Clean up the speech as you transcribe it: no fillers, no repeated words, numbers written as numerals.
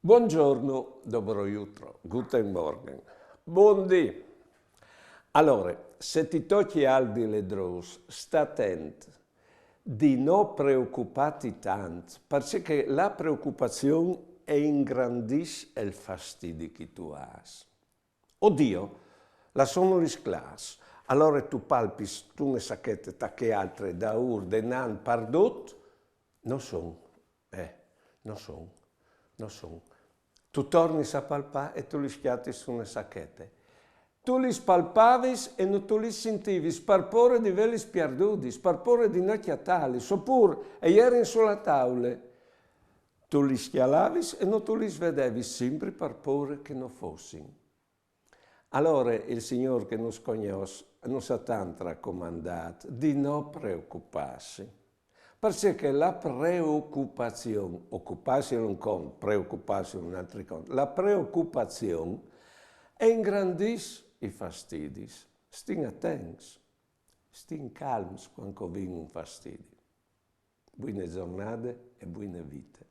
Buongiorno, dobro jutro, guten Morgen, buondì. Allora, se ti tocchi aldi le dros, sta attento di non preoccuparti tanto, perché la preoccupazione ingrandisce il fastidio che tu hai. Oddio, la sono risclas. Allora tu palpis, tu ne sacchette tacche altre da urde nan pardot, non son, non son, non son. Tu torni a palpare e tu li schiatti su una sacchette. Tu li spalpavis e non tu li sentivi, sparpore di veli spiardudi, sparpore di nocchiatali, soppur e ieri sulla tavola. Tu li schialavis e non tu li vedevi, sempre parpore che non fossi. Allora il Signore che non conosce, non sa tanto raccomandato di non preoccuparsi. Perché la preoccupazione, occuparsi è un conto, preoccuparsi è un altro conto, la preoccupazione ingrandisce i fastidi. Stin attenti, stin calmi quando viene un fastidio. Buone giornate e buone vite.